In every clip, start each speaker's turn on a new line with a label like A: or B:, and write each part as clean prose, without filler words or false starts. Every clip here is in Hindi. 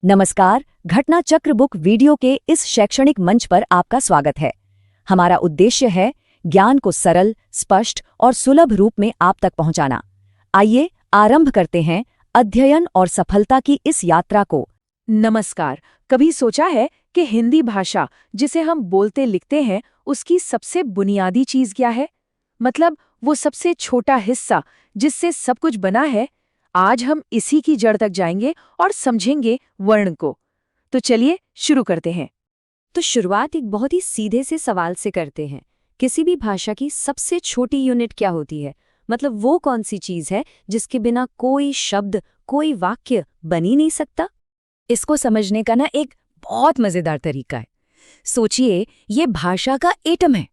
A: नमस्कार, घटना चक्र बुक वीडियो के इस शैक्षणिक मंच पर आपका स्वागत है। हमारा उद्देश्य है ज्ञान को सरल, स्पष्ट और सुलभ रूप में आप तक पहुंचाना। आइए आरंभ करते हैं अध्ययन और सफलता की इस यात्रा को।
B: नमस्कार। कभी सोचा है कि हिंदी भाषा जिसे हम बोलते लिखते हैं उसकी सबसे बुनियादी चीज क्या है? मतलब वो सबसे छोटा हिस्सा जिससे सब कुछ बना है। आज हम इसी की जड़ तक जाएंगे और समझेंगे वर्ण को। तो चलिए शुरू करते हैं।
A: तो शुरुआत एक बहुत ही सीधे से सवाल से करते हैं। किसी भी भाषा की सबसे छोटी यूनिट क्या होती है? मतलब वो कौन सी चीज है जिसके बिना कोई शब्द, कोई वाक्य बन ही नहीं सकता? इसको समझने का ना एक बहुत मजेदार तरीका है। सोचिए, ये भाषा का एटम है।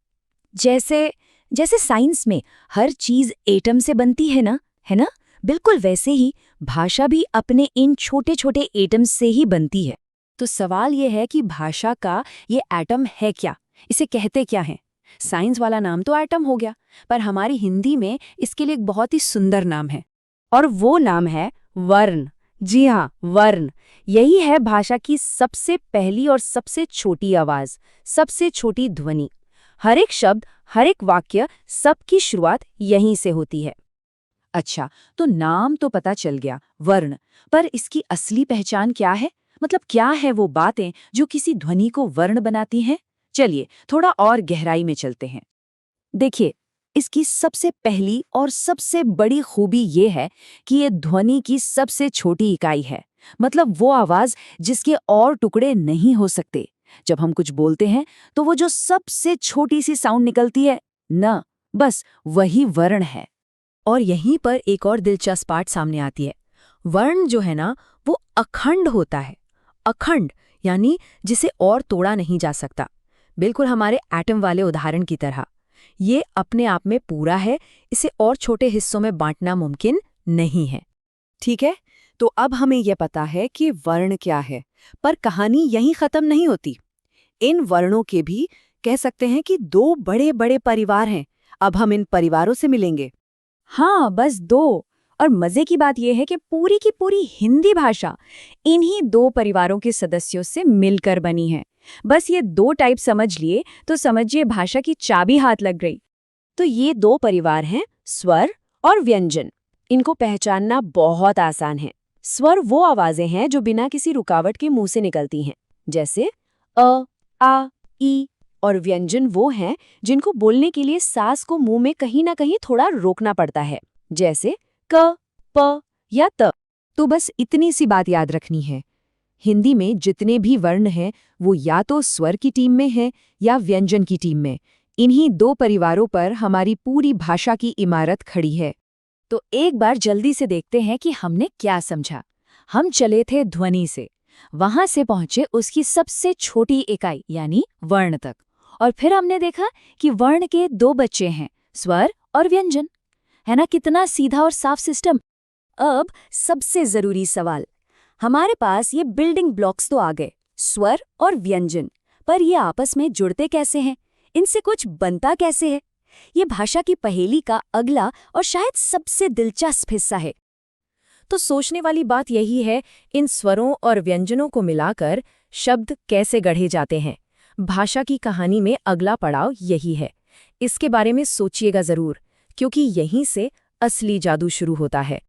A: जैसे जैसे साइंस में हर चीज एटम से बनती है ना? बिल्कुल वैसे ही भाषा भी अपने इन छोटे छोटे एटम्स से ही बनती है। तो सवाल ये है कि भाषा का ये एटम है क्या? इसे कहते क्या हैं? साइंस वाला नाम तो एटम हो गया, पर हमारी हिंदी में इसके लिए एक बहुत ही सुंदर नाम है, और वो नाम है वर्ण। जी हाँ, वर्ण। यही है भाषा की सबसे पहली और सबसे छोटी आवाज, सबसे छोटी ध्वनि। हर एक शब्द, हर एक वाक्य, सबकी शुरुआत यहीं से होती है। अच्छा, तो नाम तो पता चल गया, वर्ण। पर इसकी असली पहचान क्या है? मतलब क्या है वो बातें जो किसी ध्वनि को वर्ण बनाती हैं? चलिए थोड़ा और गहराई में चलते हैं। देखिए, इसकी सबसे पहली और सबसे बड़ी खूबी ये है कि ये ध्वनि की सबसे छोटी इकाई है। मतलब वो आवाज जिसके और टुकड़े नहीं हो सकते। जब हम कुछ बोलते हैं तो वो जो सबसे छोटी सी साउंड निकलती है ना, बस वही वर्ण है। और यहीं पर एक और दिलचस्प बात सामने आती है। वर्ण जो है ना, वो अखंड होता है। अखंड यानी जिसे और तोड़ा नहीं जा सकता। बिल्कुल हमारे एटम वाले उदाहरण की तरह। ये अपने आप में पूरा है, इसे और छोटे हिस्सों में बांटना मुमकिन नहीं है।
B: ठीक है, तो अब हमें यह पता है कि वर्ण क्या है, पर कहानी यहीं खत्म नहीं होती। इन वर्णों के भी कह सकते हैं कि दो बड़े बड़े परिवार हैं। अब हम इन परिवारों से मिलेंगे।
A: हाँ, बस दो। और मजे की बात यह है कि पूरी की पूरी हिंदी भाषा इन्हीं दो परिवारों के सदस्यों से मिलकर बनी है। बस ये दो टाइप समझ लिए तो समझिए भाषा की चाबी हाथ लग गई।
B: तो ये दो परिवार हैं, स्वर और व्यंजन। इनको पहचानना बहुत आसान है। स्वर वो आवाजें हैं जो बिना किसी रुकावट के मुंह से निकलती हैं, जैसे अ, आ, ई। और व्यंजन वो हैं जिनको बोलने के लिए सांस को मुंह में कहीं ना कहीं थोड़ा रोकना पड़ता है, जैसे क, प या त। तो बस इतनी सी बात याद रखनी है। हिंदी में जितने भी वर्ण हैं वो या तो स्वर की टीम में हैं या व्यंजन की टीम में। इन्हीं दो परिवारों पर हमारी पूरी भाषा की इमारत खड़ी है। तो एक बार जल्दी से देखते हैं कि हमने क्या समझा। हम चले थे ध्वनि से, वहां से पहुंचे उसकी सबसे छोटी इकाई यानी वर्ण तक, और फिर हमने देखा कि वर्ण के दो बच्चे हैं, स्वर और व्यंजन। है ना कितना सीधा और साफ सिस्टम। अब सबसे जरूरी सवाल, हमारे पास ये बिल्डिंग ब्लॉक्स तो आ गए, स्वर और व्यंजन, पर ये आपस में जुड़ते कैसे हैं? इनसे कुछ बनता कैसे है? ये भाषा की पहेली का अगला और शायद सबसे दिलचस्प हिस्सा है। तो सोचने वाली बात यही है, इन स्वरों और व्यंजनों को मिलाकर शब्द कैसे गढ़े जाते हैं। भाषा की कहानी में अगला पड़ाव यही है। इसके बारे में सोचिएगा जरूर, क्योंकि यहीं से असली जादू शुरू होता है।